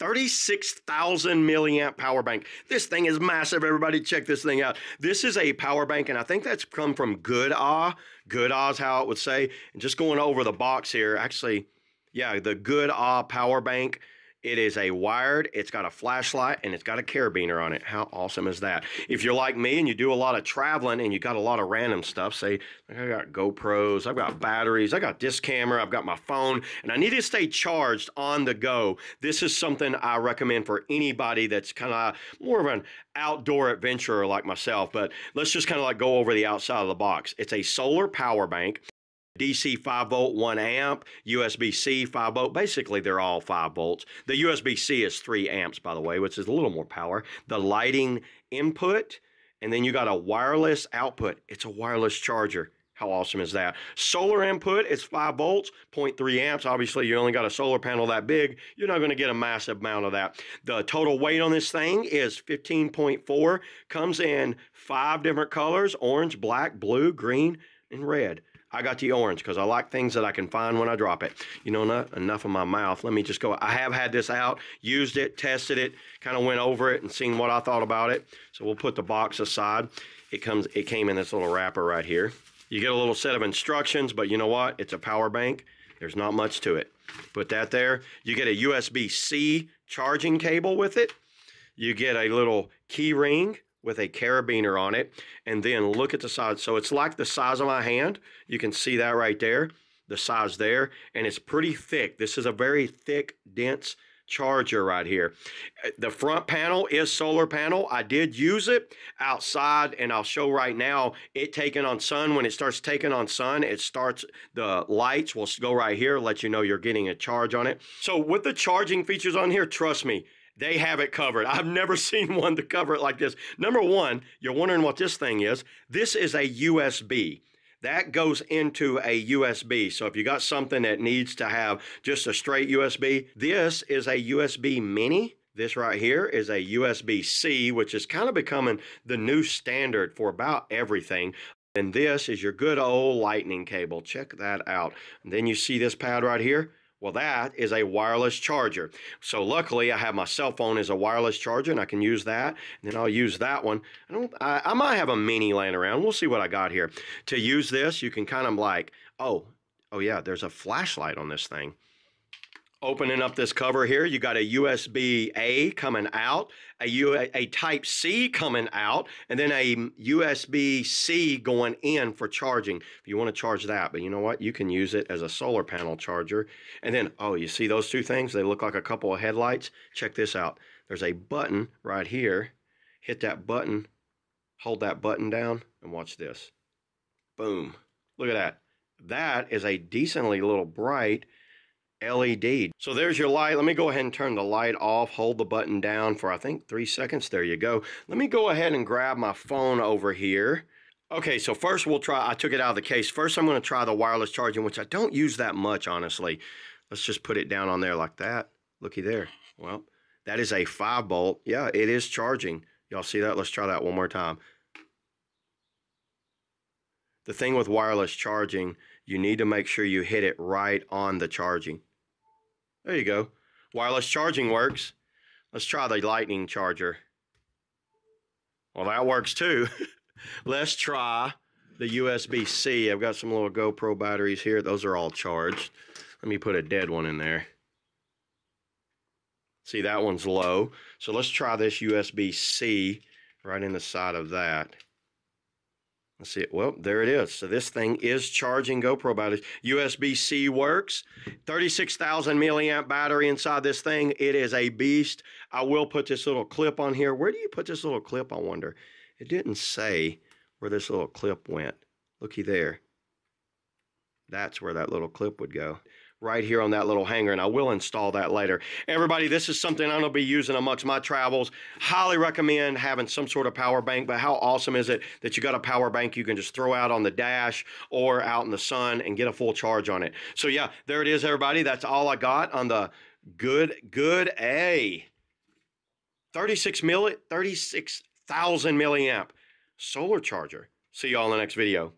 36,000 milliamp power bank. This thing is massive, everybody. Check this thing out. This is a power bank, and I think that's come from GOODaaa. GOODaaa is how it would say. And just going over the box here, actually, yeah, the GOODaaa power bank. It is a wired, it's got a flashlight, and it's got a carabiner on it. How awesome is that? If you're like me and you do a lot of traveling and you got a lot of random stuff, say, I got GoPros, I've got batteries, I got this camera, I've got my phone, and I need to stay charged on the go. This is something I recommend for anybody that's kind of more of an outdoor adventurer like myself. But let's just kind of like go over the outside of the box. It's a solar power bank. DC 5 volt, 1 amp, USB-C 5 volt. Basically, they're all 5 volts. The USB-C is 3 amps, by the way, which is a little more power. The lighting input, and then you got a wireless output. It's a wireless charger. How awesome is that? Solar input is 5 volts, 0.3 amps. Obviously, you only got a solar panel that big. You're not going to get a massive amount of that. The total weight on this thing is 15.4. Comes in 5 different colors: orange, black, blue, green, and red. I got the orange because I like things that I can find when I drop it. You know, not enough of my mouth. Let me just go. I have had this out, used it, tested it, kind of went over it and seen what I thought about it. So we'll put the box aside. It came in this little wrapper right here. You get a little set of instructions, but you know what? It's a power bank. There's not much to it. Put that there. You get a USB-C charging cable with it. You get a little key ring with a carabiner on it, and then look at the size. So it's like the size of my hand. You can see that right there, the size there, and it's pretty thick. This is a very thick, dense charger right here. The front panel is solar panel. I did use it outside, and I'll show right now it taking on sun. When it starts taking on sun, the lights will go right here, let you know you're getting a charge on it. So with the charging features on here, trust me, they have it covered. I've never seen one to cover it like this. Number one, you're wondering what this thing is. This is a USB. That goes into a USB. So if you got something that needs to have just a straight USB, this is a USB mini. This right here is a USB-C, which is kind of becoming the new standard for about everything. And this is your good old lightning cable. Check that out. And then you see this pad right here. Well, that is a wireless charger. So luckily, I have my cell phone as a wireless charger, and I can use that. And then I'll use that one. I might have a mini laying around. We'll see what I got here. To use this, you can kind of like, oh yeah, there's a flashlight on this thing. Opening up this cover here, you got a USB-A coming out, a Type-C coming out, and then a USB-C going in for charging if you want to charge that. But you know what? You can use it as a solar panel charger. And then, oh, you see those two things? They look like a couple of headlights. Check this out. There's a button right here. Hit that button, hold that button down, and watch this. Boom. Look at that. That is a decently little bright LED. So there's your light. Let me go ahead and turn the light off. Hold the button down for, I think, 3 seconds. There you go. Let me go ahead and grab my phone over here. Okay, so first we'll try, I took it out of the case. First I'm going to try the wireless charging, which I don't use that much, honestly. Let's just put it down on there like that. Looky there. Well, that is a 5 volt. Yeah, it is charging. Y'all see that? Let's try that one more time. The thing with wireless charging, you need to make sure you hit it right on the charging. There you go. Wireless charging works. Let's try the lightning charger. Well, that works too. Let's try the USB-C. I've got some little GoPro batteries here. Those are all charged. Let me put a dead one in there. See, that one's low. So let's try this USB-C right in the side of that. Let's see it. Well, there it is. So this thing is charging GoPro batteries. USB-C works. 36,000 milliamp battery inside this thing. It is a beast. I will put this little clip on here. Where do you put this little clip, I wonder? It didn't say where this little clip went. Looky there. That's where that little clip would go. Right here on that little hanger, and I will install that later. Everybody, this is something I'm going to be using amongst my travels. Highly recommend having some sort of power bank, but how awesome is it that you got a power bank you can just throw out on the dash or out in the sun and get a full charge on it. So yeah, there it is, everybody. That's all I got on the GOODaaa 36,000 milliamp solar charger. See y'all in the next video.